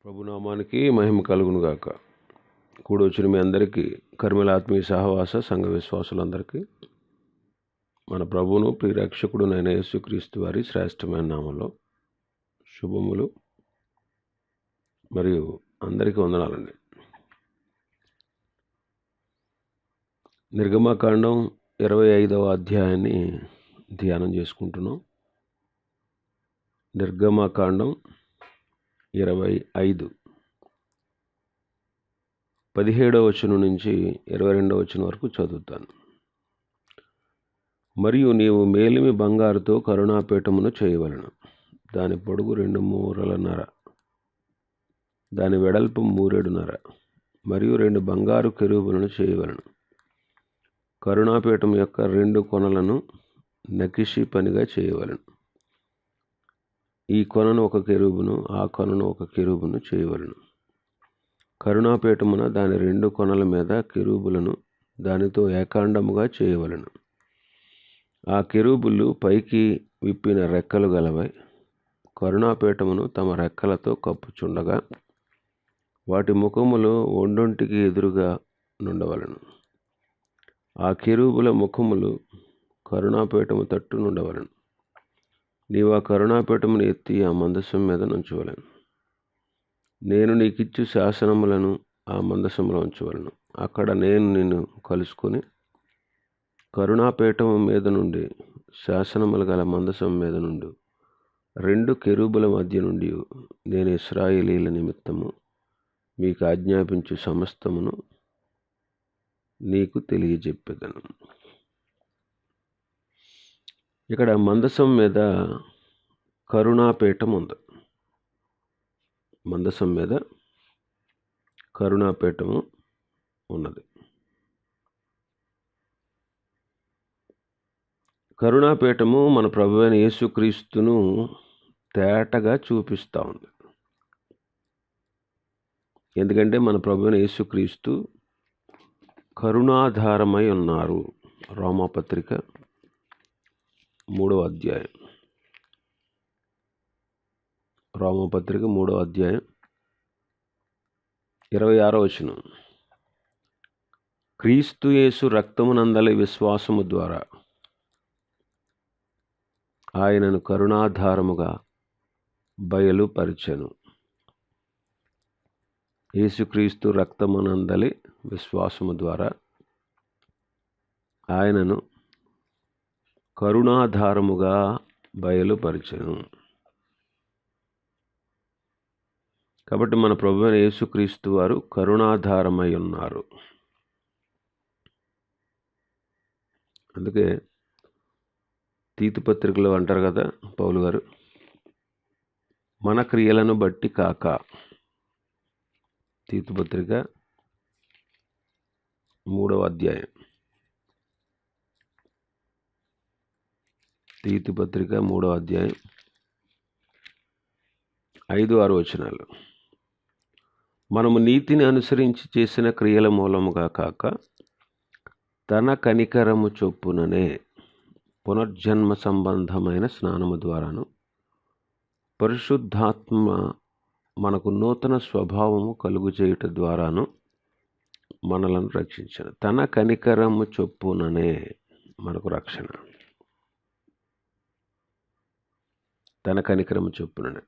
ప్రభునామానికి మహిమ కలుగును గాక. కూడొచ్చిన మీ అందరికీ, కర్మల ఆత్మీయ సహవాస సంఘ విశ్వాసులందరికీ మన ప్రభువును ప్రియరక్షకుడునైన యేసుక్రీస్తు వారి శ్రేష్టమైన నామంలో శుభములు మరియు అందరికీ వందనాలండి. నిర్గమకాండం 25వ అధ్యాయాన్ని ధ్యానం చేసుకుంటున్నాం. నిర్గమకాండం 25 17వ వచనం నుంచి 22వ వచనం వరకు చదువుతాను. మరియు నీవు మేలిమి బంగారుతో కరుణాపీఠమును చేయవలెను. దాని పొడుగు 2 మూరలన్నర, దాని వెడల్పు 3.5 మరియు 2 బంగారు కెరూబులను చేయవలెను. కరుణాపీఠం యొక్క 2 కొనలను నకిషి పనిగా చేయవలెను. ఈ కొనను ఒక కెరూబును, ఆ కొనను ఒక కెరూబును చేయవలెను. కరుణాపీఠమున దాని 2 కొనల మీద కెరూబులను దానితో ఏకాండముగా చేయవలెను. ఆ కెరూబులు పైకి విప్పిన రెక్కలు గలవై కరుణాపీఠమును తమ రెక్కలతో కప్పుచుండగా వాటి ముఖములు ఒండొంటికి ఎదురుగా నుండవలెను. ఆ కెరూబుల ముఖములు కరుణాపీఠము తట్టు నుండవలెను. నీవు ఆ కరుణాపీఠమును ఎత్తి ఆ మందసం మీద నుంచవలెను. నేను నీకిచ్చు శాసనములను ఆ మందసములో ఉంచవలను. అక్కడ నేను నిన్ను కలుసుకొని కరుణాపీఠము మీద నుండి శాసనములు గల మందసం మీద నుండి 2 కెరూబుల మధ్య నుండి నేను ఇశ్రాయేలీల నిమిత్తము మీకు ఆజ్ఞాపించు సమస్తమును నీకు తెలియజెప్పెదను. ఇక్కడ మందసం మీద కరుణాపీఠం ఉంది. మందసం మీద కరుణాపీఠము ఉన్నది. కరుణాపీఠము మన ప్రభువైన యేసుక్రీస్తును తేటగా చూపిస్తూ ఉంది. ఎందుకంటే మన ప్రభువైన యేసుక్రీస్తు కరుణాధారమై ఉన్నారు. రోమాపత్రిక 3వ అధ్యాయం, రోమాపత్రిక 3వ అధ్యాయం 26వ వచనం. క్రీస్తు యేసు రక్తమునందలి విశ్వాసము ద్వారా ఆయనను కరుణాధారముగా బయలుపరిచెను. యేసుక్రీస్తు రక్తమునందలి విశ్వాసము ద్వారా ఆయనను కరుణాధారముగా బయలుపరిచెను. కాబట్టి మన ప్రభువైన యేసుక్రీస్తు వారు కరుణాధారమై ఉన్నారు. అందుకే తీతు పత్రికలో అంటారు కదా పౌలు గారు, మన క్రియలను బట్టి కాక. తీతు పత్రిక 3వ అధ్యాయం, తీతు పత్రిక 3వ అధ్యాయం 5-6 వచనాలు. మనము నీతిని అనుసరించి చేసిన క్రియల మూలముగా కాక తన కనికరము చొప్పుననే పునర్జన్మ సంబంధమైన స్నానము ద్వారాను పరిశుద్ధాత్మ మనకు నూతన స్వభావము కలుగు చేయుట ద్వారాను మనలను రక్షించను. తన కనికరము చొప్పుననే మనకు రక్షణ. తన కనికరము చొప్పుననే.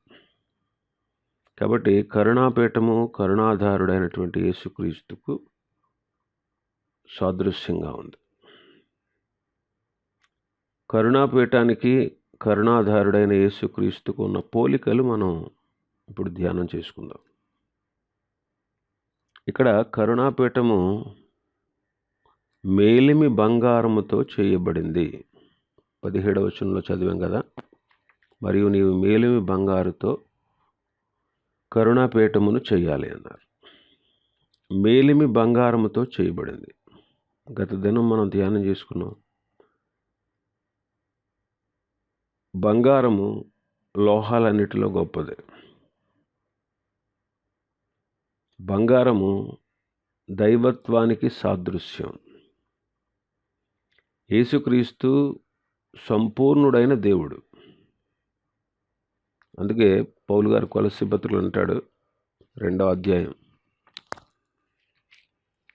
కాబట్టి కరుణాపీఠము కరుణాధారుడైనటువంటి యేసుక్రీస్తుకు సాదృశ్యంగా ఉంది. కరుణాపీఠానికి కరుణాధారుడైన యేసుక్రీస్తుకు ఉన్న పోలికలు మనం ఇప్పుడు ధ్యానం చేసుకుందాం. ఇక్కడ కరుణాపీఠము మేలిమి బంగారముతో చేయబడింది. 17వ వచనంలో చదివాం కదా, మరియు నీవు మేలిమి బంగారుతో కరుణాపీఠమును చేయాలి అన్నారు. మేలిమి బంగారముతో చేయబడింది. గత దినం మనం ధ్యానం చేసుకున్నాం. బంగారము లోహాలన్నిటిలో గొప్పది. బంగారము దైవత్వానికి సాదృశ్యం. యేసుక్రీస్తు సంపూర్ణుడైన దేవుడు. అందుకే పౌలు గారు కొలస్సీ పత్రికలో అంటాడు, 2వ అధ్యాయం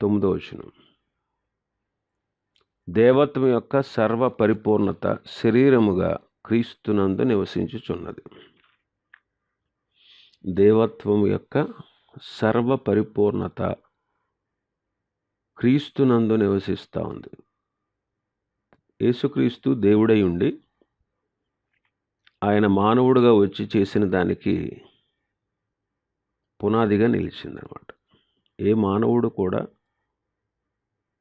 9వ వచనం. దేవత్వం యొక్క సర్వ పరిపూర్ణత శరీరముగా క్రీస్తునందు నివసించుచున్నది. దేవత్వం యొక్క సర్వ పరిపూర్ణత క్రీస్తునందు నివసిస్తూ ఉంది. యేసుక్రీస్తు దేవుడై ఉండి ఆయన మానవుడుగా వచ్చి చేసిన దానికి పునాదిగా నిలిచిందనమాట. ఏ మానవుడు కూడా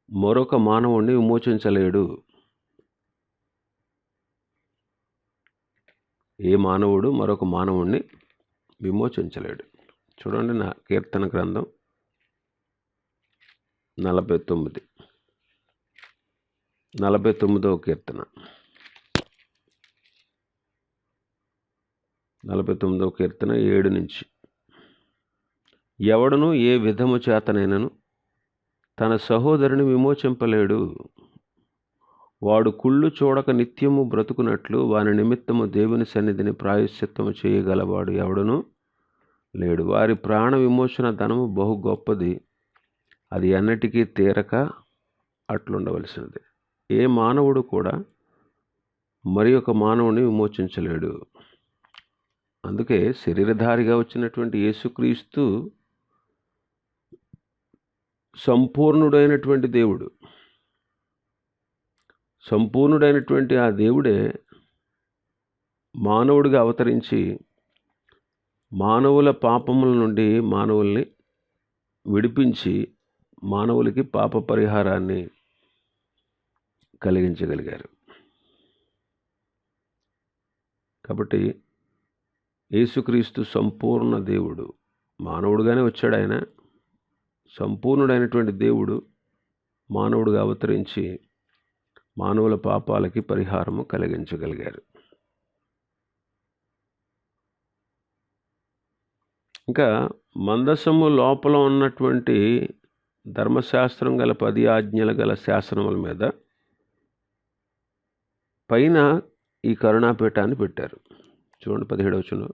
మరొక మానవుడిని విమోచించలేడు. ఏ మానవుడు మరొక మానవుడిని విమోచించలేడు. చూడండి, నా కీర్తన గ్రంథం 49వ కీర్తన 7 నుంచి. ఎవడును ఏ విధము చేతనైనను తన సహోదరుని విమోచింపలేడు. వాడు కుళ్ళు చూడక నిత్యము బ్రతుకున్నట్లు వాని నిమిత్తము దేవుని సన్నిధిని ప్రాయశ్చిత్తము చేయగలవాడు ఎవడును లేడు. వారి ప్రాణ విమోచన ధనము బహు గొప్పది, అది ఎన్నటికీ తీరక అట్లుండవలసినది. ఏ మానవుడు కూడా మరి ఒక మానవుని విమోచించలేడు. అందుకే శరీరధారిగా వచ్చినటువంటి యేసుక్రీస్తు సంపూర్ణుడైనటువంటి దేవుడు. సంపూర్ణుడైనటువంటి ఆ దేవుడే మానవుడిగా అవతరించి మానవుల పాపముల నుండి మానవుల్ని విడిపించి మానవులకి పాప పరిహారాన్ని కలిగించగలిగారు. కాబట్టి యేసుక్రీస్తు సంపూర్ణ దేవుడు. మానవుడుగానే వచ్చాడు ఆయన. సంపూర్ణుడైనటువంటి దేవుడు మానవుడిగా అవతరించి మానవుల పాపాలకి పరిహారము కలిగించగలిగారు. ఇంకా మందసము లోపల ఉన్నటువంటి ధర్మశాస్త్రం గల 10 ఆజ్ఞల గల శాసనముల మీద పైన ఈ కరుణాపీఠాన్ని పెట్టారు. చూడండి 17వ వచనం.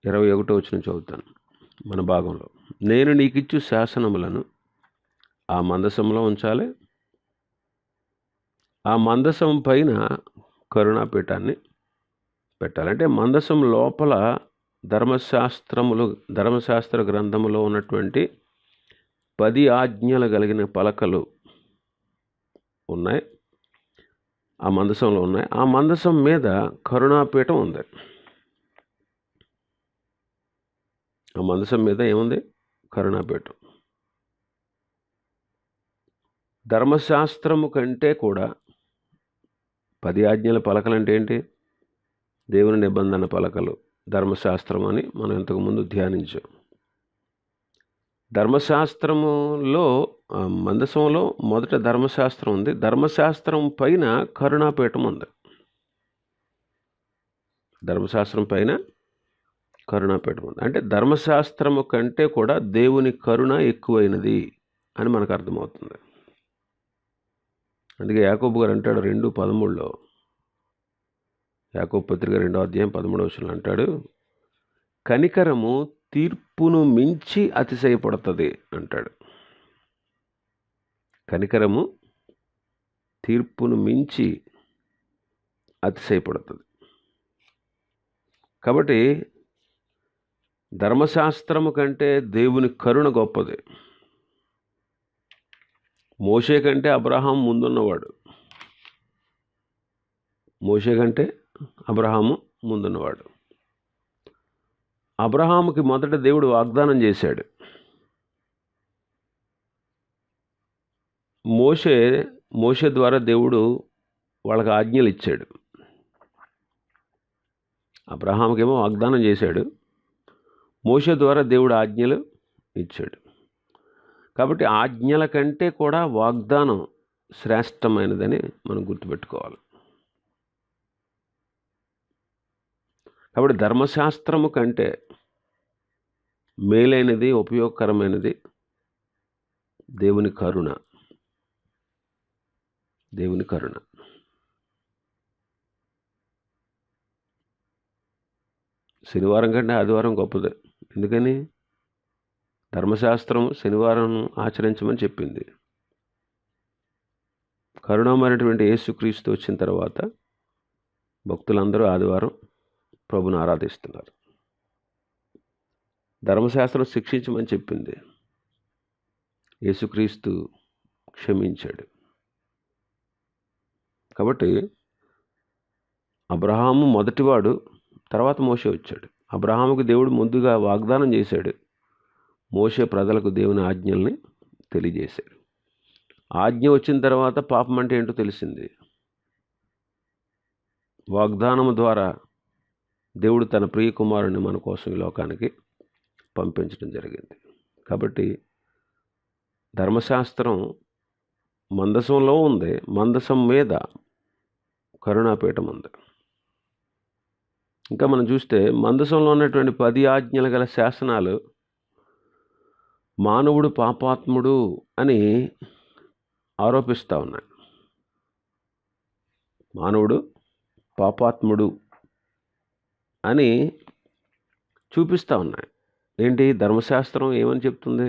ఇరవై 21వ వచనం చదువుతాను మన భాగంలో. నేను నీకిచ్చు శాసనములను ఆ మందసంలో ఉంచాలి. ఆ మందసం పైన కరుణాపీఠాన్ని పెట్టాలంటే మందసం లోపల ధర్మశాస్త్ర గ్రంథములో ఉన్నటువంటి 10 ఆజ్ఞలు కలిగిన పలకలు ఉన్నాయి. ఆ మందసంలో ఉన్నాయి. ఆ మందసం మీద కరుణాపీఠం ఉంది. ఆ మందసం మీద ఏముంది? కరుణాపీఠం. ధర్మశాస్త్రము కంటే కూడా 10 ఆజ్ఞల పలకలు అంటే ఏంటి? దేవుని నిబంధన పలకలు, ధర్మశాస్త్రం అని మనం ఇంతకుముందు ధ్యానించాం. ధర్మశాస్త్రములో మందసంలో మొదట ధర్మశాస్త్రం ఉంది. ధర్మశాస్త్రం పైన కరుణాపీఠం ఉంది. ధర్మశాస్త్రం పైన కరుణాపీఠం ఉంది. అంటే ధర్మశాస్త్రము కంటే కూడా దేవుని కరుణ ఎక్కువైనది అని మనకు అర్థమవుతుంది. అందుకే యాకోబు గారు అంటాడు 2:13లో, యాకోబు పత్రిక 2వ అధ్యాయం 13వ వచనంలో అంటాడు, కనికరము తీర్పును మించి అతిశయపడుతుంది అంటాడు. కనికరము తీర్పును మించి అతిశయపడుతుంది. కాబట్టి ధర్మశాస్త్రము కంటే దేవుని కరుణ గొప్పది. మోషే కంటే అబ్రహాం ముందున్నవాడు. మోషే కంటే అబ్రహాము ముందున్నవాడు. అబ్రహాముకి మొదట దేవుడు వాగ్దానం చేశాడు. మోషే ద్వారా దేవుడు వాళ్ళకి ఆజ్ఞలు ఇచ్చాడు. అబ్రహాముకేమో వాగ్దానం చేశాడు. మోషే ద్వారా దేవుడు ఆజ్ఞలు ఇచ్చాడు. కాబట్టి ఆజ్ఞల కంటే కూడా వాగ్దానం శ్రేష్టమైనదని మనం గుర్తుపెట్టుకోవాలి. కాబట్టి ధర్మశాస్త్రము కంటే మేలైనది, ఉపయోగకరమైనది దేవుని కరుణ. దేవుని కరుణ. శనివారం కంటే ఆదివారం గొప్పదే. ఎందుకని? ధర్మశాస్త్రం శనివారం ఆచరించమని చెప్పింది. కరుణామైనటువంటి యేసుక్రీస్తు వచ్చిన తర్వాత భక్తులందరూ ఆదివారం ప్రభుని ఆరాధిస్తున్నారు. ధర్మశాస్త్రం శిక్షించమని చెప్పింది. యేసుక్రీస్తు క్షమించాడు. కాబట్టి అబ్రహాము మొదటివాడు, తర్వాత మోషే వచ్చాడు. అబ్రహాముకు దేవుడు ముందుగా వాగ్దానం చేశాడు. మోషే ప్రజలకు దేవుని ఆజ్ఞల్ని తెలియజేశాడు. ఆజ్ఞ వచ్చిన తర్వాత పాపం అంటే ఏంటో తెలిసింది. వాగ్దానము ద్వారా దేవుడు తన ప్రియ కుమారుని మన కోసం ఈ లోకానికి పంపించడం జరిగింది. కాబట్టి ధర్మశాస్త్రం మందసంలో ఉంది, మందసం మీద కరుణాపీఠం ఉంది. ఇంకా మనం చూస్తే మందసంలో ఉన్నటువంటి 10 ఆజ్ఞలు గల శాసనాలు మానవుడు పాపాత్ముడు అని ఆరోపిస్తూ ఉన్నాయి. మానవుడు పాపాత్ముడు అని చూపిస్తూ ఉన్నాయి. ఏంటి? ధర్మశాస్త్రం ఏమని చెప్తుంది?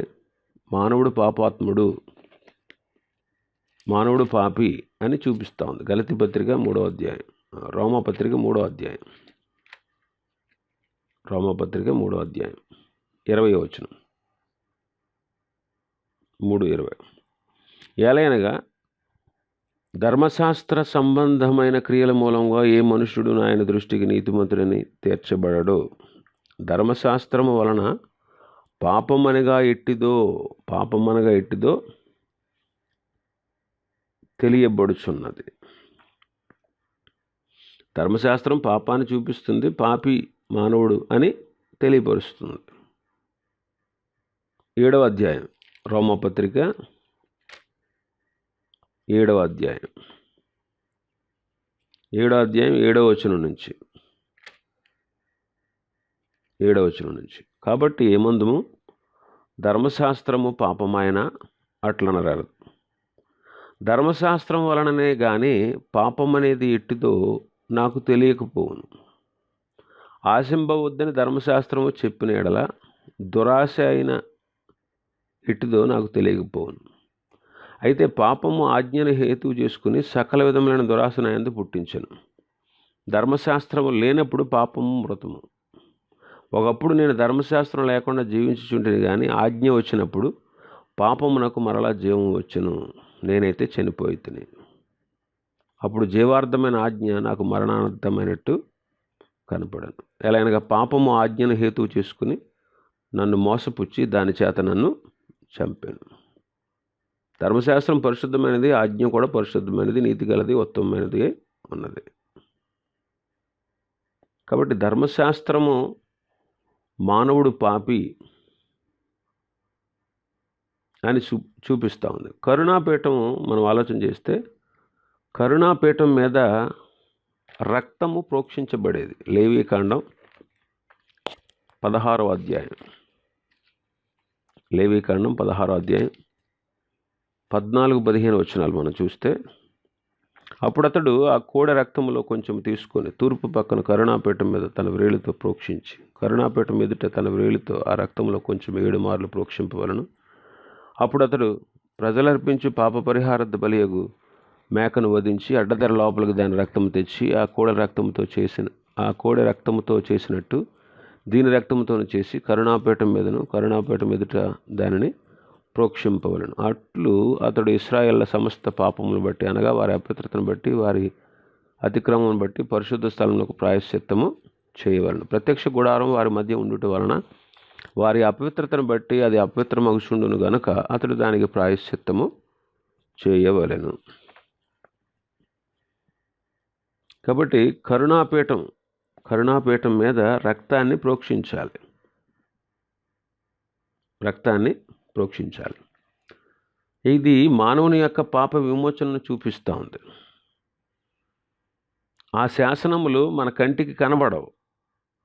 మానవుడు పాపాత్ముడు, మానవుడు పాపి అని చూపిస్తూ ఉంది. గలతీ పత్రిక 3వ అధ్యాయం, రోమాపత్రిక 3వ అధ్యాయం, రోమాపత్రిక 3వ అధ్యాయం 20వ వచనం, 3:20. ఏలైనగా ధర్మశాస్త్ర సంబంధమైన క్రియల మూలంగా ఏ మనుష్యుడు ఆయన దృష్టికి నీతిమంతుడని తీర్చబడడు. ధర్మశాస్త్రము వలన పాపమనగా ఎట్టిదో తెలియబడుచున్నది. ధర్మశాస్త్రం పాపాన్ని చూపిస్తుంది, పాపి మానవుడు అని తెలియపరుస్తుంది. 7వ అధ్యాయం, రోమపత్రిక 7వ అధ్యాయం 7వ వచనం నుంచి 7వ వచనం నుంచి. కాబట్టి ఏమందుము? ధర్మశాస్త్రము పాపమైన అట్లనరాదు. ధర్మశాస్త్రం వలననే గాని పాపం అనేది ఎట్టిదో నాకు తెలియకపోవును. ఆశింపవద్దని ధర్మశాస్త్రము చెప్పిన ఎడల దురాశ అయిన ఎట్టిదో నాకు తెలియకపోవును. అయితే పాపము ఆజ్ఞను హేతువు చేసుకుని సకల విధములైన దురాశ నా యందు పుట్టించెను. ధర్మశాస్త్రము లేనప్పుడు పాపము మృతము. ఒకప్పుడు నేను ధర్మశాస్త్రం లేకుండా జీవించుచుంటేనే కానీ ఆజ్ఞ వచ్చినప్పుడు పాపమునకు మరలా జీవం వచ్చెను. నేనైతే చనిపోయితిని. అప్పుడు జీవార్థమైన ఆజ్ఞ నాకు మరణార్థమైనట్టు కనపడను. ఎలాగనగా పాపము ఆజ్ఞను హేతువు చేసుకుని నన్ను మోసపుచ్చి దాని చేత నన్ను చంపాను. ధర్మశాస్త్రం పరిశుద్ధమైనది, ఆజ్ఞ కూడా పరిశుద్ధమైనది, నీతి గలది, ఉత్తమమైనది ఉన్నది. కాబట్టి ధర్మశాస్త్రము మానవుడు పాపి అని చూపిస్తూ ఉంది. కరుణాపీఠము మనం ఆలోచన చేస్తే కరుణాపీఠం మీద రక్తము ప్రోక్షించబడేది. లేవీకాండం 16వ అధ్యాయం, లేవీకాండం 16వ అధ్యాయం 14-15 వచనాలు మనం చూస్తే, అప్పుడు అతడు ఆ కోడె రక్తంలో కొంచెం తీసుకొని తూర్పు పక్కన కరుణాపీఠం మీద తన వ్రేలితో ప్రోక్షించి, కరుణాపీఠం ఎదుట తన వ్రేలితో ఆ రక్తంలో కొంచెం 7 మార్లు ప్రోక్షింపవలను. అప్పుడు అతడు ప్రజలర్పించు పాప పరిహారార్థ బలియగు మేకను వధించి అడ్డదెర లోపలికి దాని రక్తం తెచ్చి ఆ కోడె రక్తముతో చేసినట్టు దీని రక్తంతోను చేసి కరుణాపీఠం ఎదుట దానిని ప్రోక్షింపవలను. అట్లు అతడు ఇశ్రాయేళ్ల సమస్త పాపములను బట్టి, అనగా వారి అపవిత్రతను బట్టి, వారి అతిక్రమం బట్టి పరిశుద్ధ స్థలములకు ప్రాయశ్చిత్తము చేయవలను. ప్రత్యక్ష గుడారం వారి మధ్య ఉండుట వలన వారి అపవిత్రతను బట్టి అది అపవిత్రమగుచుండును గనుక అతడు దానికి ప్రాయశ్చిత్తము చేయవలెను. కాబట్టి కరుణాపీఠం మీద రక్తాన్ని ప్రోక్షించాలి. ఇది మానవుని యొక్క పాప విమోచనను చూపిస్తూ ఉంది. ఆ శాసనములు మన కంటికి కనబడవు,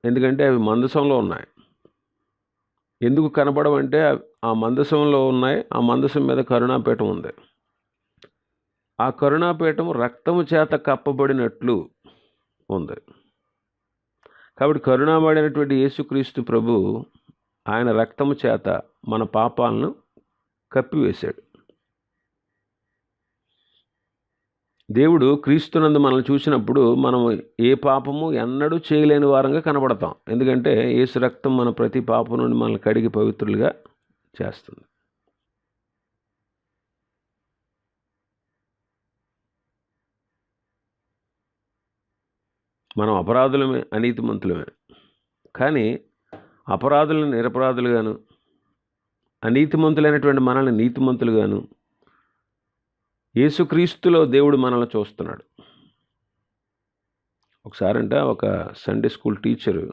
ఎందుకంటే అవి మందసంలో ఉన్నాయి. ఎందుకు కనబడవంటే ఆ మందసంలో ఉన్నాయి. ఆ మందసం మీద కరుణాపీఠం ఉంది. ఆ కరుణాపీఠం రక్తము చేత కప్పబడినట్లు ఉంది. కాబట్టి కరుణామయుడైనటువంటి యేసుక్రీస్తు ప్రభు ఆయన రక్తము చేత మన పాపాలను కప్పివేశాడు. దేవుడు క్రీస్తునందు మనల్ని చూసినప్పుడు మనం ఏ పాపము ఎన్నడూ చేయలేని వారంగా కనబడతాం. ఎందుకంటే యేసు రక్తం మన ప్రతి పాపం నుండి మనల్ని కడిగి పవిత్రులుగా చేస్తుంది. మనం అపరాధులమే, అనీతిమంతులమే. కానీ అపరాధులను నిరపరాధులుగాను, అనీతిమంతులైనటువంటి మనల్ని నీతిమంతులుగాను యేసుక్రీస్తులో దేవుడు మనల్ని చూస్తున్నాడు. ఒకసారంట ఒక సండే స్కూల్ టీచరు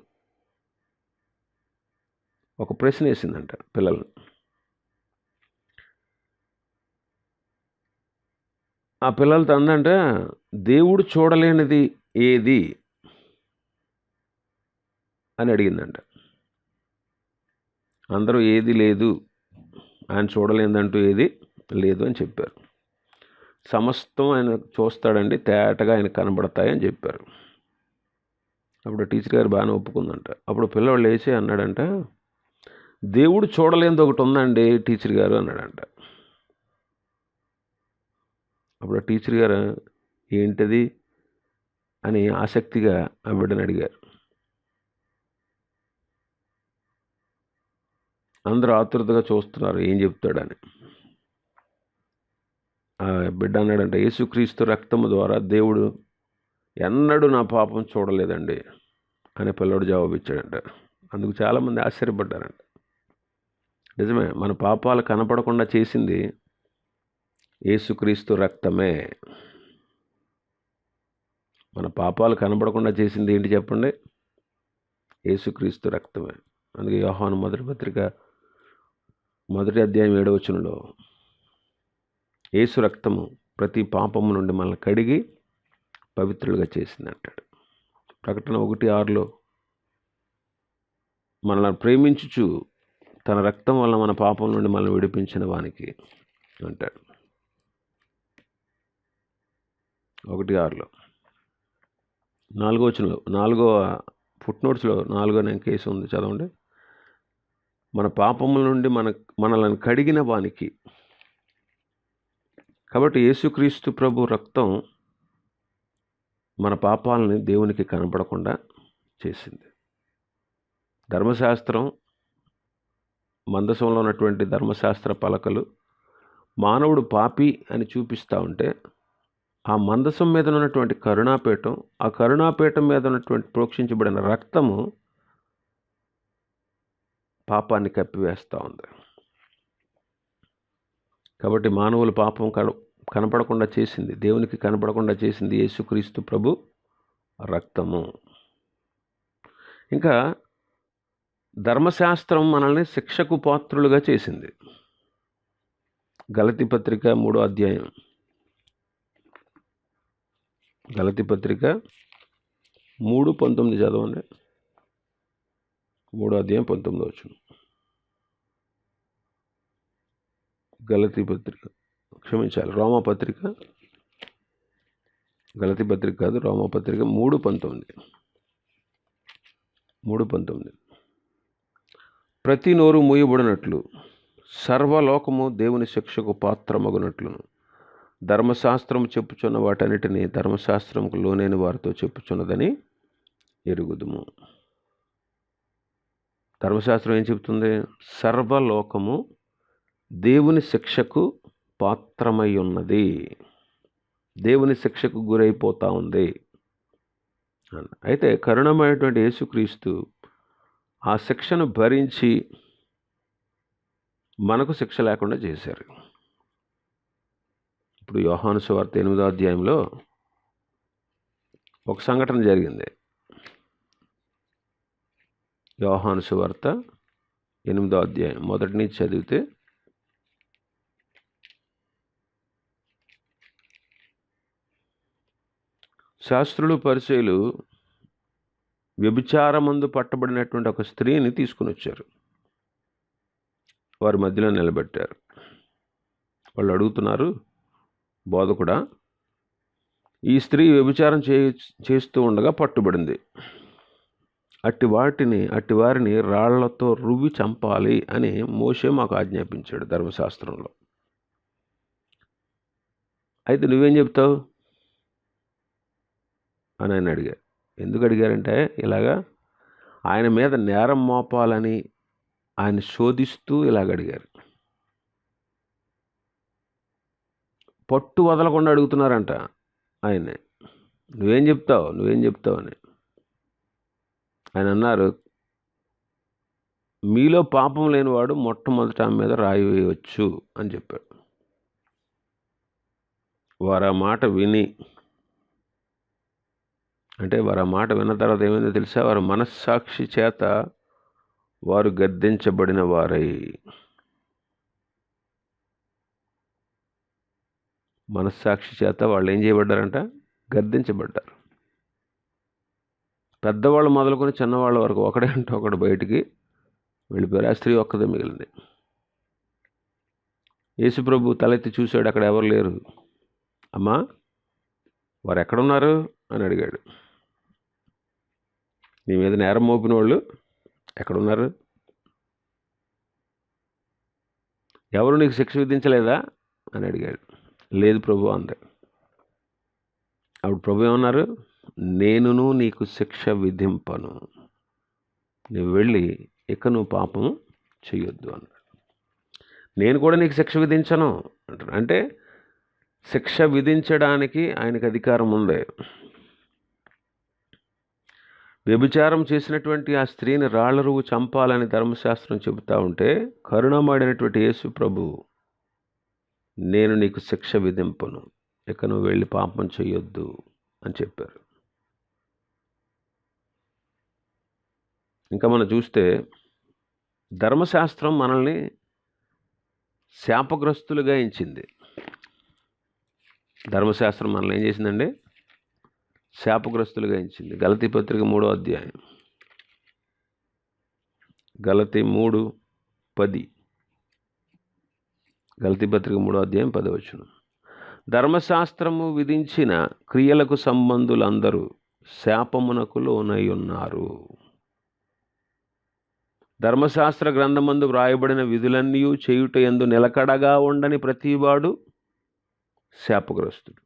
ఒక ప్రశ్న వేసిందంట పిల్లలను. ఆ పిల్లలతో అందంట, దేవుడు చూడలేనిది ఏది అని అడిగిందంట. అందరూ ఏది లేదు, ఆయన చూడలేదంటూ ఏది లేదు అని చెప్పారు. సమస్తం ఆయన చూస్తాడండి, తేటగా ఆయన కనబడతాయని చెప్పారు. అప్పుడు టీచర్ గారు బాగానే ఒప్పుకుందంట. అప్పుడు పిల్లవాళ్ళు లేచి అన్నాడంట, దేవుడు చూడలేనిది ఒకటి ఉందండి టీచర్ గారు అన్నాడంట. అప్పుడు టీచర్ గారు ఏంటది అని ఆసక్తిగా ఆ బిడ్డని అడిగారు. అందరూ ఆతృతగా చూస్తున్నారు ఏం చెప్తాడని. ఆ బిడ్డ అన్నాడంట, యేసుక్రీస్తు రక్తము ద్వారా దేవుడు ఎన్నడూ నా పాపం చూడలేదండి అని పిల్లవాడు జవాబు ఇచ్చాడంట. అందుకు చాలామంది ఆశ్చర్యపడ్డారంట. నిజమే, మన పాపాలు కనపడకుండా చేసింది యేసుక్రీస్తు రక్తమే. మన పాపాలు కనపడకుండా చేసింది ఏంటి చెప్పండి? యేసుక్రీస్తు రక్తమే. అందుకే యోహాను మొదటి పత్రిక 1 అధ్యాయం 7వ వచనంలో యేసు రక్తము ప్రతి పాపము నుండి మనల్ని కడిగి పవిత్రులుగా చేసింది అంటాడు. ప్రకటన 1:6లో మనల్ని ప్రేమించుచు తన రక్తం వల్ల మన పాపం నుండి మనల్ని విడిపించిన వానికి అంటాడు. 1:6లో 4వ వచనంలో 4వ ఫుట్నోట్స్లో 4వ కేసు ఉంది, చదవండి. మన పాపముల నుండి మనల్ని కడిగిన వానికి. కాబట్టి యేసుక్రీస్తు ప్రభు రక్తం మన పాపాలని దేవునికి కనపడకుండా చేసింది. ధర్మశాస్త్రం, మందసంలో ఉన్నటువంటి ధర్మశాస్త్ర పలకలు మానవుడు పాపి అని చూపిస్తూ ఉంటే, ఆ మందసం మీద ఉన్నటువంటి కరుణాపీఠం, ఆ కరుణాపీఠం మీద ఉన్నటువంటి ప్రోక్షించబడిన రక్తము పాపాన్ని కప్పివేస్తూ ఉంది. కాబట్టి మానవుల పాపం కనపడకుండా చేసింది, దేవునికి కనపడకుండా చేసింది యేసుక్రీస్తు ప్రభు రక్తము. ఇంకా ధర్మశాస్త్రం మనల్ని శిక్షకు పాత్రులుగా చేసింది. గలతీ పత్రిక 3వ అధ్యాయం, గలతీ పత్రిక 3:19 చదవండి. 3వ అధ్యాయం 19వ వచనం. గలతీ పత్రిక, క్షమించాలి, రోమాపత్రిక, గలతీ పత్రిక కాదు, రోమాపత్రిక 3:19. ప్రతి నోరు మూయబడినట్లు సర్వలోకము దేవుని శిక్షకు పాత్రమగునట్లును ధర్మశాస్త్రము చెప్పుచున్న వాటన్నిటినీ ధర్మశాస్త్రముకు లోనైన వారితో చెప్పుచున్నదని ఎరుగుదుము. ధర్మశాస్త్రం ఏం చెప్తుంది? సర్వలోకము దేవుని శిక్షకు పాత్రమై ఉన్నది, దేవుని శిక్షకు గురైపోతూ ఉంది. అయితే కరుణమైనటువంటి యేసుక్రీస్తు ఆ శిక్షను భరించి మనకు శిక్ష లేకుండా చేశారు. ఇప్పుడు యోహాను సువార్త 8వ అధ్యాయంలో ఒక సంఘటన జరిగింది. యోహాను సువార్త 8వ అధ్యాయం మొదటి నుంచి చదివితే, శాస్త్రులు పరిసయ్యులు వ్యభిచారమందు పట్టబడినటువంటి ఒక స్త్రీని తీసుకుని వచ్చారు. వారి మధ్యలో నిలబెట్టారు. వాళ్ళు అడుగుతున్నారు, బోధకుడా, ఈ స్త్రీ వ్యభిచారం చేస్తూ ఉండగా పట్టుబడింది. అట్టి వారిని రాళ్లతో రువ్వి చంపాలి అని మోషే మాకు ఆజ్ఞాపించాడు ధర్మశాస్త్రంలో. అయితే నువ్వేం చెప్తావు అని ఆయన అడిగారు. ఎందుకు అడిగారంటే, ఇలాగా ఆయన మీద నేరం మోపాలని ఆయన శోధిస్తూ ఇలాగ అడిగారు. పట్టు వదలకుండా అడుగుతున్నారంట ఆయన్ని, నువ్వేం చెప్తావు అని. ఆయన అన్నారు, మీలో పాపం లేనివాడు మొట్టమొదట ఆమె మీద రాయి వేయవచ్చు అని చెప్పాడు. వారు ఆ మాట విని, అంటే వారు ఆ మాట విన్న తర్వాత ఏమైందో తెలుసా? వారు మనస్సాక్షి చేత వారు గద్దించబడిన వారై, మనస్సాక్షి చేత వాళ్ళు ఏం చేయబడ్డారంట? గద్దించబడ్డారు. పెద్దవాళ్ళు మొదలుకొని చిన్నవాళ్ళ వరకు ఒకడే అంటే ఒకడు బయటికి వెళ్ళిపోయారు. ఆ స్త్రీ ఒక్కదే మిగిలింది. యేసుప్రభు తలెత్తి చూశాడు, అక్కడ ఎవరు లేరు. అమ్మా, వారు ఎక్కడున్నారు అని అడిగాడు. నీ మీద నేరం మోపిన వాళ్ళు ఎక్కడున్నారు? ఎవరు నీకు శిక్ష విధించలేదా అని అడిగాడు. లేదు ప్రభు అంది. అప్పుడు ప్రభు ఏమన్నారు? నేనును నీకు శిక్ష విధింపను, నువ్వు వెళ్ళి ఇక నువ్వు పాపం చెయ్యొద్దు అన్నాడు. నేను కూడా నీకు శిక్ష విధించను అంటాడు. అంటే శిక్ష విధించడానికి ఆయనకు అధికారం ఉంది. వ్యభిచారం చేసినటువంటి ఆ స్త్రీని రాళ్ల రువ్వు చంపాలని ధర్మశాస్త్రం చెబుతూ ఉంటే, కరుణమాడినటువంటి యేసు ప్రభు, నేను నీకు శిక్ష విధింపను, ఇక నువ్వు వెళ్ళి పాపం చెయ్యొద్దు అని చెప్పారు. ఇంకా మనం చూస్తే ధర్మశాస్త్రం మనల్ని శాపగ్రస్తులుగా ఎంచింది. ధర్మశాస్త్రం మనల్ని ఏం చేసిందండి? శాపగ్రస్తులుగా ఎంచింది. గలతీ పత్రిక 3వ అధ్యాయం, గలతీ 3:10, గలతీ పత్రిక 3వ అధ్యాయం 10వ వచనం. ధర్మశాస్త్రము విధించిన క్రియలకు సంబంధులందరూ శాపమునకు లోనై ఉన్నారు. ధర్మశాస్త్ర గ్రంథమందు వ్రాయబడిన విధులన్నీ చేయుట యందు నిలకడగా ఉండని ప్రతివాడు శాపగ్రస్తుడు.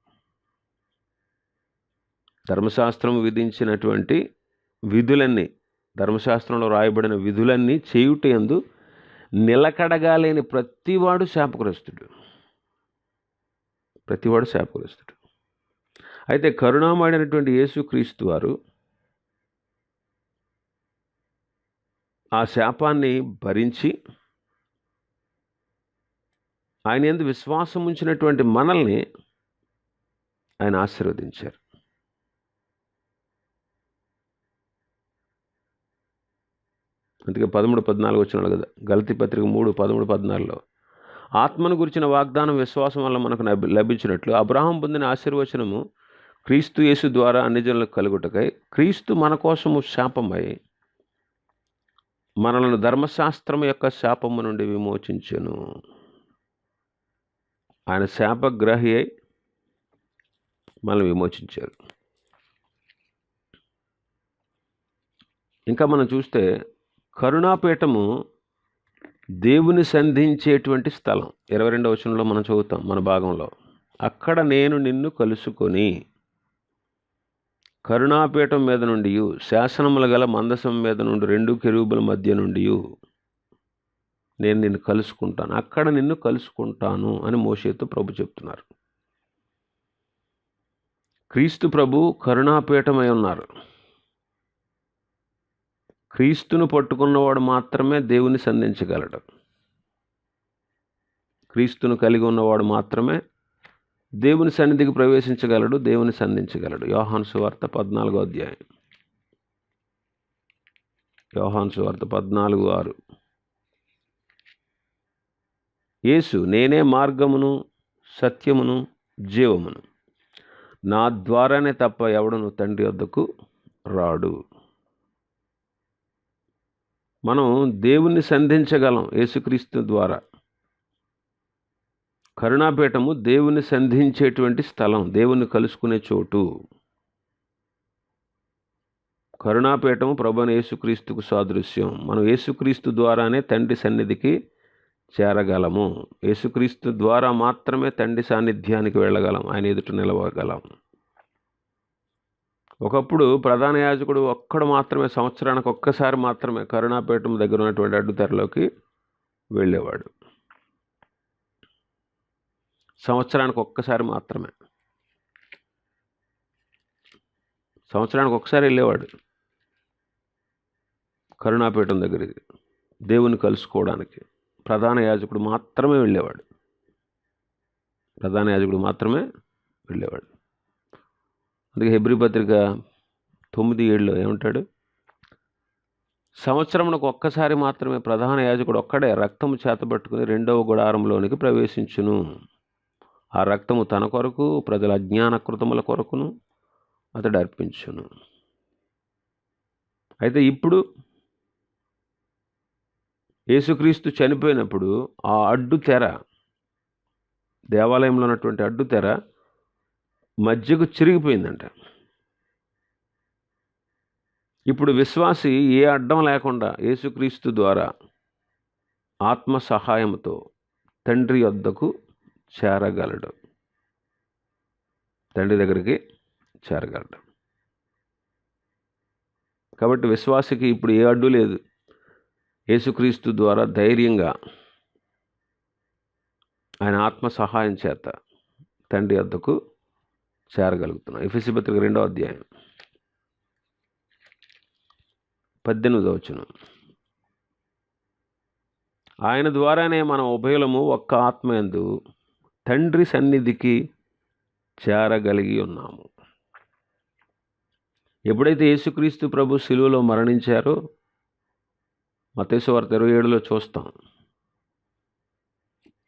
ధర్మశాస్త్రం విధించినటువంటి విధులన్నీ, ధర్మశాస్త్రంలో రాయబడిన విధులన్నీ చేయుట యందు నిలకడగా లేని ప్రతివాడు శాపగ్రస్తుడు. అయితే కరుణామయుడైనటువంటి యేసుక్రీస్తు వారు ఆ శాపాన్ని భరించి ఆయన యందు విశ్వాసం ఉంచినటువంటి మనల్ని ఆయన ఆశీర్వదించారు. అందుకే 13-14 వచనాలు కదా, గలతీ పత్రిక 3:13-14లో, ఆత్మను గురించిన వాగ్దానం విశ్వాసం వల్ల మనకు లభించినట్లు అబ్రహాం పొందిన ఆశీర్వచనము క్రీస్తు యేసు ద్వారా అన్ని జనులకు కలుగుటకై క్రీస్తు మన కోసము శాపమై మనలను ధర్మశాస్త్రం యొక్క శాపము నుండి విమోచించెను. ఆయన శాపగ్రహి అయి మనల్ని విమోచించారు. ఇంకా మనం చూస్తే కరుణాపీఠము దేవుని సంధించేటువంటి స్థలం. 22వ వచనంలో మనం చదువుతాం మన భాగంలో, అక్కడ నేను నిన్ను కలుసుకొని కరుణాపీఠం మీద నుండి శాసనముల గల మందసం మీద నుండి 2 కెరూబుల మధ్య నుండి నేను నిన్ను కలుసుకుంటాను, అక్కడ నిన్ను కలుసుకుంటాను అని మోషేతో ప్రభు చెప్తున్నారు. క్రీస్తు ప్రభు కరుణాపీఠమై ఉన్నారు. క్రీస్తును పట్టుకున్నవాడు మాత్రమే దేవుని సంధించగలడు. క్రీస్తును కలిగి ఉన్నవాడు మాత్రమే దేవుని సన్నిధికి ప్రవేశించగలడు, దేవుని సంధించగలడు. యోహాను సువార్త 14వ అధ్యాయం, యోహాను సువార్త 14:6. యేసు, నేనే మార్గమును సత్యమును జీవమును, నా ద్వారానే తప్ప ఎవడును తండ్రి వద్దకు రాడు. మనం దేవుణ్ణి సంధించగలం యేసుక్రీస్తు ద్వారా. కరుణాపీఠము దేవుని సంధించేటువంటి స్థలం, దేవుని కలుసుకునే చోటు. కరుణాపీఠము ప్రభువైన యేసుక్రీస్తుకు సాదృశ్యం. మనం యేసుక్రీస్తు ద్వారానే తండ్రి సన్నిధికి చేరగలము. యేసుక్రీస్తు ద్వారా మాత్రమే తండ్రి సాన్నిధ్యానికి వెళ్ళగలం, ఆయన ఎదుట నిలవగలం. ఒకప్పుడు ప్రధాన యాజకుడు ఒక్కడు మాత్రమే, సంవత్సరానికి ఒక్కసారి మాత్రమే కరుణాపీఠం దగ్గర ఉన్నటువంటి అడ్డుతెరలోకి వెళ్ళేవాడు. సంవత్సరానికి ఒక్కసారి మాత్రమే, సంవత్సరానికి ఒకసారి వెళ్ళేవాడు కరుణాపీఠం దగ్గరికి దేవుని కలుసుకోవడానికి. ప్రధాన యాజకుడు మాత్రమే వెళ్ళేవాడు, ప్రధాన యాజకుడు మాత్రమే వెళ్ళేవాడు. అందుకే హెబ్రీ పత్రిక 9:7 ఏమంటాడు? సంవత్సరమునకు ఒక్కసారి మాత్రమే ప్రధాన యాజకుడు ఒక్కడే రక్తము చేతబట్టుకుని రెండవ గుడారంలోనికి ప్రవేశించును. ఆ రక్తము తన కొరకు, ప్రజల అజ్ఞాన కృతముల కొరకును అతడు అర్పించును. అయితే ఇప్పుడు యేసుక్రీస్తు చనిపోయినప్పుడు ఆ అడ్డు తెర, దేవాలయంలో ఉన్నటువంటి అడ్డు తెర మధ్యకు చిరిగిపోయిందంట. ఇప్పుడు విశ్వాసి ఏ అడ్డం లేకుండా యేసుక్రీస్తు ద్వారా ఆత్మ సహాయంతో తండ్రి వద్దకు చేరగలడు, తండ్రి దగ్గరికి చేరగలడు. కాబట్టి విశ్వాసికి ఇప్పుడు ఏ అడ్డు లేదు. యేసుక్రీస్తు ద్వారా ధైర్యంగా ఆయన ఆత్మ సహాయం చేత తండ్రి వద్దకు చేరగలుగుతున్నాం. ఎఫెసీ పత్రిక 2వ అధ్యాయం 18వ వచనం. ఆయన ద్వారానే మనం ఉభయులము ఒక్క ఆత్మయందు తండ్రి సన్నిధికి చేరగలిగి ఉన్నాము. ఎప్పుడైతే యేసుక్రీస్తు ప్రభు శిలువలో మరణించారో, మత్తయి సువార్త 27లో చూస్తాం.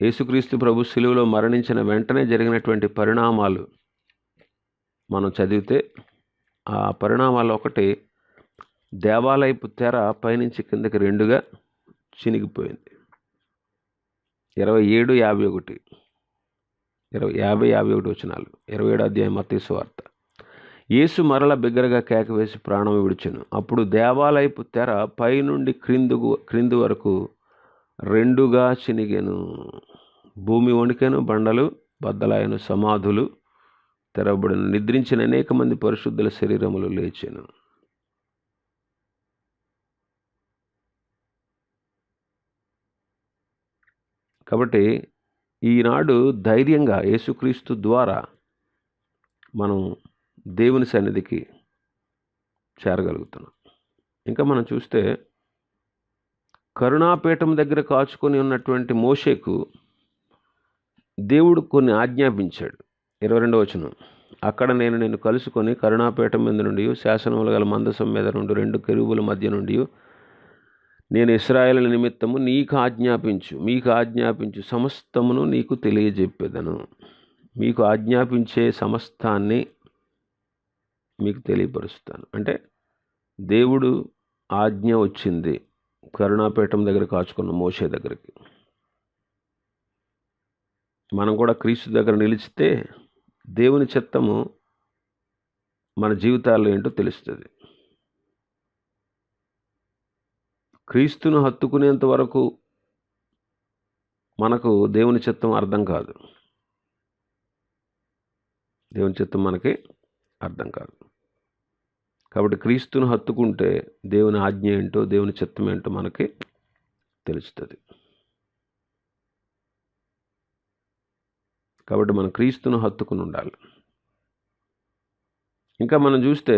యేసుక్రీస్తు ప్రభు శిలువలో మరణించిన వెంటనే జరిగినటువంటి పరిణామాలు మనం చదివితే, ఆ పరిణామాలు ఒకటి, దేవాలయపు తెర పైనుంచి కిందకి రెండుగా చినిగిపోయింది. 27:51 వచనాలు, 27వ అధ్యాయం మత్తయి సువార్త. యేసు మరల బిగ్గరగా కేకవేసి ప్రాణం విడిచెను. అప్పుడు దేవాలయపు తెర పైనుండి క్రింది వరకు రెండుగా చినిగెను. భూమి వణికెను, బండలు బద్దలాయను, సమాధులు తెరవబడిన, నిద్రించిన అనేక మంది పరిశుద్ధుల శరీరములు లేచెను. కాబట్టి ఈనాడు ధైర్యంగా యేసుక్రీస్తు ద్వారా మనం దేవుని సన్నిధికి చేరగలుగుతున్నాం. ఇంకా మనం చూస్తే కరుణాపీఠం దగ్గర కాచుకొని ఉన్నటువంటి మోషేకు దేవుడు కొన్ని ఆజ్ఞాపించాడు. 22వ వచనం. అక్కడ నేను నిన్ను కలుసుకొని కరుణాపీఠం మీద నుండి, శాసనములు గల మందసం మీద నుండి 2 కెరూబుల మధ్య నుండి నేను ఇశ్రాయేలు నిమిత్తము మీకు ఆజ్ఞాపించు సమస్తమును నీకు తెలియజెప్పేదను. మీకు ఆజ్ఞాపించే సమస్తాన్ని మీకు తెలియపరుస్తాను. అంటే దేవుడు ఆజ్ఞ వచ్చింది కరుణాపీఠం దగ్గర కాచుకున్న మోషే దగ్గరికి. మనం కూడా క్రీస్తు దగ్గర నిలిచితే దేవుని చిత్తము మన జీవితాల్లో ఏంటో తెలుస్తుంది. క్రీస్తును హత్తుకునేంత వరకు మనకు దేవుని చిత్తం అర్థం కాదు. దేవుని చిత్తం మనకి అర్థం కాదు. కాబట్టి క్రీస్తును హత్తుకుంటే దేవుని ఆజ్ఞ ఏంటో, దేవుని చిత్తం ఏంటో మనకి తెలుస్తుంది. కాబట్టి మనం క్రీస్తును హత్తుకుని ఉండాలి. ఇంకా మనం చూస్తే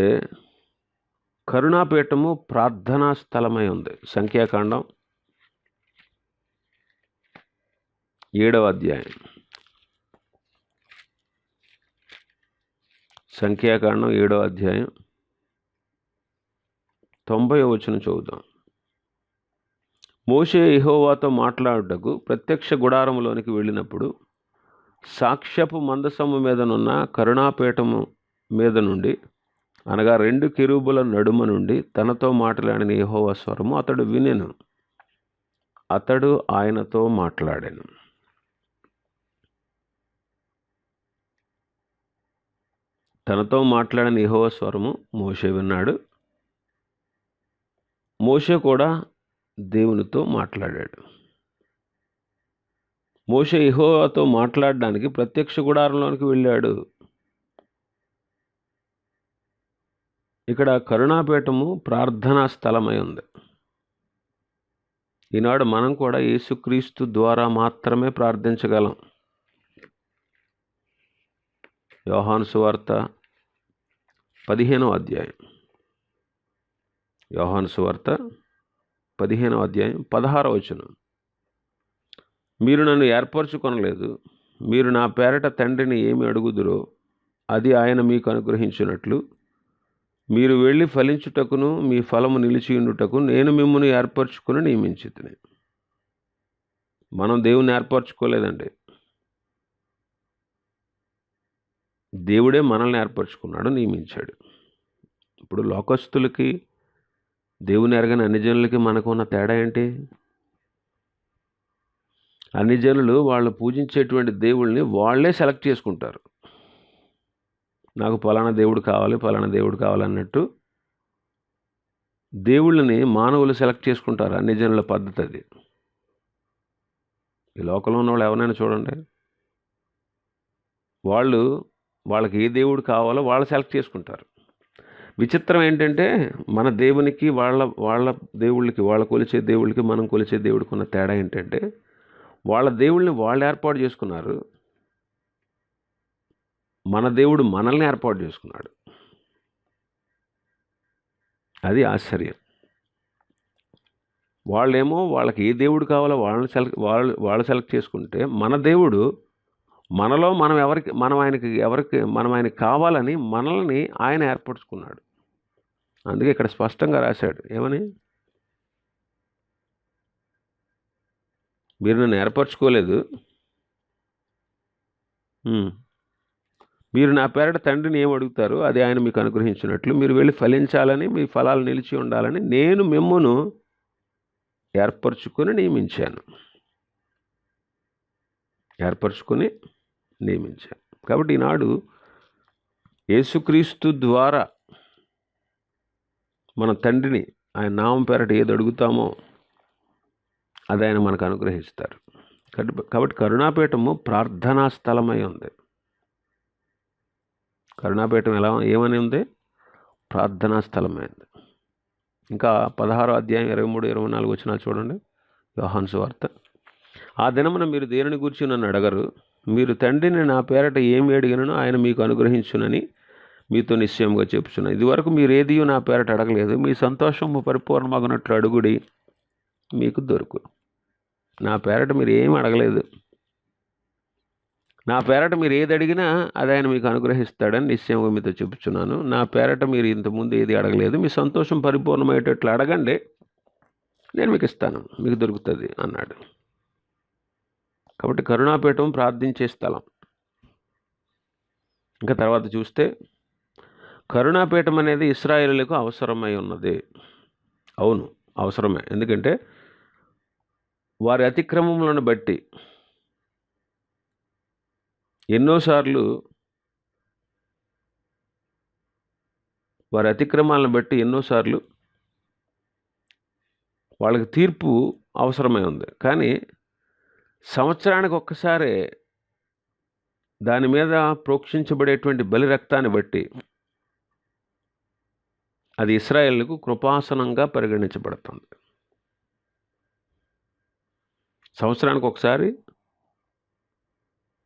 కరుణాపీఠము ప్రార్థనా స్థలమై ఉంది. సంఖ్యాకాండం 7వ అధ్యాయం, సంఖ్యాకాండం 7వ అధ్యాయం 90వ వచనం చదువుదాం. మోషే యెహోవాతో మాట్లాడుటకు ప్రత్యక్ష గుడారములోనికి వెళ్ళినప్పుడు సాక్ష్యపు మందసము మీదనున్న కరుణాపీఠము మీద నుండి, అనగా 2 కెరూబుల నడుమ నుండి తనతో మాట్లాడిన యెహోవా స్వరము అతడు వినెను. అతడు ఆయనతో మాట్లాడాను. తనతో మాట్లాడిన యెహోవా స్వరము మోషే విన్నాడు. మోషే కూడా దేవునితో మాట్లాడాడు. మోషే యెహోవాతో మాట్లాడడానికి ప్రత్యక్ష గుడారంలోనికి వెళ్ళాడు. ఇక్కడ కరుణాపీఠము ప్రార్థనా స్థలమై ఉంది. ఈనాడు మనం కూడా యేసుక్రీస్తు ద్వారా మాత్రమే ప్రార్థించగలం. యోహాను సువార్త 15వ అధ్యాయం, యోహాను సువార్త 15వ అధ్యాయం 16వ వచనం. మీరు నన్ను ఏర్పరచుకొనలేదు, మీరు నా పేరట తండ్రిని ఏమి అడుగుదురో అది ఆయన మీకు అనుగ్రహించినట్లు మీరు వెళ్ళి ఫలించుటకును మీ ఫలము నిలిచియుండుటకు నేను మిమ్మల్ని ఏర్పరచుకుని నియమించితిని. మనం దేవుని ఏర్పరచుకోలేదండి, దేవుడే మనల్ని ఏర్పరచుకున్నాడు, నియమించాడు. ఇప్పుడు లోకస్తులకి, దేవుని ఎరగని అన్ని జనులకి మనకు ఉన్న తేడా ఏంటి? అన్ని జనులు వాళ్ళు పూజించేటువంటి దేవుళ్ళని వాళ్ళే సెలెక్ట్ చేసుకుంటారు. నాకు పలానా దేవుడు కావాలి, పలానా దేవుడు కావాలన్నట్టు దేవుళ్ళని మానవులు సెలెక్ట్ చేసుకుంటారు. అన్ని జనుల పద్ధతి అది. ఈ లోకంలో ఉన్న వాళ్ళు ఎవరైనా చూడండి, వాళ్ళకి ఏ దేవుడు కావాలో వాళ్ళు సెలెక్ట్ చేసుకుంటారు. విచిత్రం ఏంటంటే మన దేవునికి వాళ్ళ దేవుళ్ళకి, వాళ్ళ కొలిచే దేవుళ్ళకి మనం కొలిచే దేవుడికి ఉన్న తేడా ఏంటంటే వాళ్ళ దేవుళ్ళని వాళ్ళు ఏర్పాటు చేసుకున్నారు, మన దేవుడు మనల్ని ఏర్పాటు చేసుకున్నాడు. అది ఆశ్చర్యం. వాళ్ళేమో వాళ్ళకి ఏ దేవుడు కావాలో వాళ్ళు సెలెక్ట్ చేసుకుంటే, మన దేవుడు మనలో మనం ఆయనకి కావాలని మనల్ని ఆయన ఏర్పరచుకున్నాడు. అందుకే ఇక్కడ స్పష్టంగా రాశాడు ఏమని, మీరు నన్ను ఏర్పరచుకోలేదు, మీరు నా పేరట తండ్రిని ఏం అడుగుతారో అది ఆయన మీకు అనుగ్రహించినట్లు మీరు వెళ్ళి ఫలించాలని మీ ఫలాలు నిలిచి ఉండాలని నేను మిమ్మును ఏర్పరచుకొని నియమించాను. కాబట్టి ఈనాడు యేసుక్రీస్తు ద్వారా మన తండ్రిని ఆయన నామం పేరట ఏది అడుగుతామో అది ఆయన మనకు అనుగ్రహిస్తారు. కాబట్టి కరుణాపీఠము ప్రార్థనా స్థలమై ఉంది. కరుణాపీఠం ఏమని ఉంది? ప్రార్థనా స్థలమైంది. ఇంకా 16వ అధ్యాయం 23-24 వచనాలు చూడండి, యోహాను సువార్త. ఆ దినమున మీరు దేనిని గురించి నన్ను అడగరు, మీరు తండ్రిని నా పేరట ఏమి అడిగినను ఆయన మీకు అనుగ్రహించునని మీతో నిశ్చయంగా చెప్పుచున్నాను. ఇదివరకు మీరు ఏది నా పేరట అడగలేదు, మీ సంతోషము పరిపూర్ణమగినట్లు అడుగుడి మీకు దొరుకును. నా పేరట మీరు ఏమి అడగలేదు, నా పేరట మీరు ఏది అడిగినా అది ఆయన మీకు అనుగ్రహిస్తాడని నిశ్చయంగా మీతో చెప్పుచున్నాను. నా పేరట మీరు ఇంతకుముందు ఏది అడగలేదు, మీ సంతోషం పరిపూర్ణమయ్యేటట్లు అడగండి, నేను మీకు ఇస్తాను, మీకు దొరుకుతుంది అన్నాడు. కాబట్టి కరుణాపీఠం ప్రార్థించే స్థలం. ఇంకా తర్వాత చూస్తే కరుణాపీఠం అనేది ఇశ్రాయేలులకు అవసరమై ఉన్నది. అవును, అవసరమే. ఎందుకంటే వారి అతిక్రమములను బట్టి ఎన్నోసార్లు, వారి అతిక్రమాలను బట్టి ఎన్నోసార్లు వాళ్ళకి తీర్పు అవసరమై ఉంది. కానీ సంవత్సరానికి ఒక్కసారే దాని మీద ప్రోక్షించబడేటువంటి బలి రక్తాన్ని బట్టి అది ఇశ్రాయేలుకు కృపాసనంగా పరిగణించబడుతుంది. సంవత్సరానికి ఒకసారి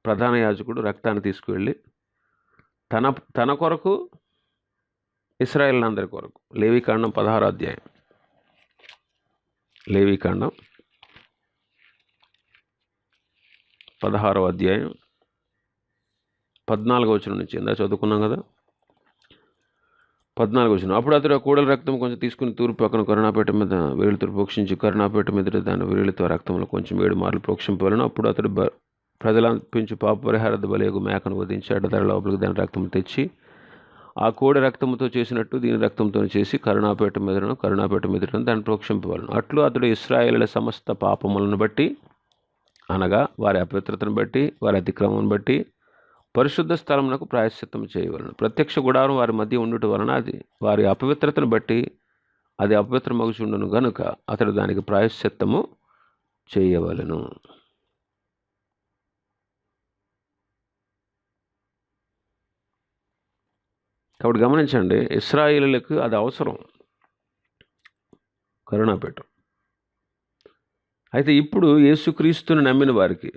ప్రధాన యాజకుడు రక్తాన్ని తీసుకువెళ్ళి తన కొరకు, ఇశ్రాయేలులందరి కొరకు, లేవీకాండం 16వ అధ్యాయం, లేవీకాండం 16వ అధ్యాయం 14వ వచనం నుంచి ఇందా చదువుకున్నాం కదా, 14వ వచనం. అప్పుడు అతడు ఆ కూడల రక్తం కొంచెం తీసుకుని తూర్పు పక్కన కరుణాపీఠం మీద వేలుతో ప్రోక్షించి కరుణాపీఠం మీద దాని వేలుతో రక్తంలో కొంచెం 7 మార్లు ప్రోక్షింపవలను. అప్పుడు అతడు ప్రజలంపించి పాప పరిహారద బలియగు మేకను వధించి అడ్డదారి లోపలికి దాని రక్తం తెచ్చి ఆ కోడి రక్తంతో చేసినట్టు దీని రక్తంతో చేసి కరుణాపీఠం మీదను దాన్ని ప్రోక్షింపవలను. అట్లు అతడు ఇశ్రాయేలుల సమస్త పాపములను బట్టి, అనగా వారి అపవిత్రతను బట్టి, వారి అతిక్రమం బట్టి పరిశుద్ధ స్థలమునకు ప్రాయశ్చిత్తం చేయవలను. ప్రత్యక్ష గుడారం వారి మధ్య ఉండుట వలన అది వారి అపవిత్రతను బట్టి అది అపవిత్రమగుచుండును గనుక అతడు దానికి ప్రాయశ్చిత్తము చేయవలెను. కాబట్టి గమనించండి, ఇశ్రాయేలులకు అది అవసరం, కరుణాపీఠం. అయితే ఇప్పుడు యేసుక్రీస్తుని నమ్మిన వారికి,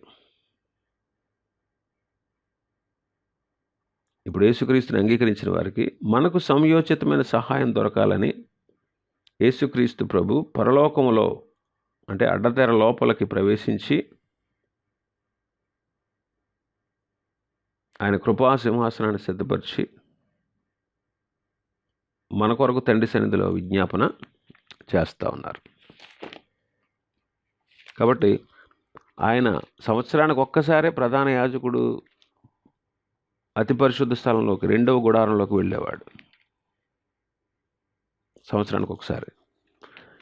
ఇప్పుడు యేసుక్రీస్తుని అంగీకరించిన వారికి మనకు సమయోచితమైన సహాయం దొరకాలని యేసుక్రీస్తు ప్రభు పరలోకములో, అంటే అడ్డతెర లోపలికి ప్రవేశించి ఆయన కృపా సింహాసనాన్ని సిద్ధపరిచి మన కొరకు తండ్రి సన్నిధిలో విజ్ఞాపన చేస్తూ ఉన్నారు. కాబట్టి ఆయన సంవత్సరానికి ఒక్కసారే ప్రధాన యాజకుడు అతి పరిశుద్ధ స్థలంలోకి, రెండవ గుడారంలోకి వెళ్ళేవాడు, సంవత్సరానికి ఒకసారి.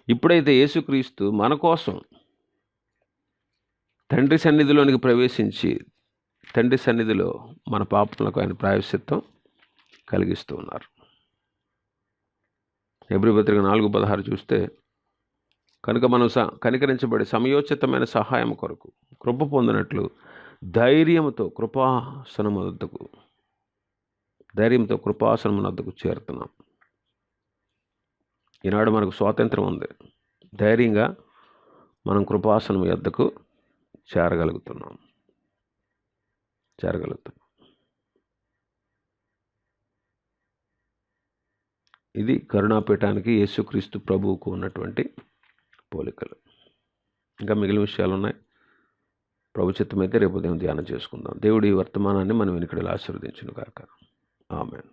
ఇప్పుడైతే యేసుక్రీస్తు మన కోసం తండ్రి సన్నిధిలోనికి ప్రవేశించి తండ్రి సన్నిధిలో మన పాపములకు ఆయన ప్రాయశ్చిత్తం కలిగిస్తూ ఉన్నారు. హెబ్రీ పత్రిక 4:16 చూస్తే, కనుక మనం కనికరించబడి సమయోచితమైన సహాయం కొరకు కృప పొందినట్లు ధైర్యంతో కృపాసనం వద్దకు చేరుతున్నాం. ఈనాడు మనకు స్వాతంత్రం ఉంది. ధైర్యంగా మనం కృపాసనం వద్దకు చేరగలుగుతున్నాం. ఇది కరుణాపీఠానికి యేసుక్రీస్తు ప్రభువుకు ఉన్నటువంటి పోలికలు. ఇంకా మిగిలిన విషయాలు ఉన్నాయి. ప్రభు చిత్తమైతే రేపు ఉదయం ధ్యానం చేసుకుందాం. దేవుడి వర్తమానాన్ని మనం వెనుకడలా ఆశీర్వదించును గాక. ఆమేన్.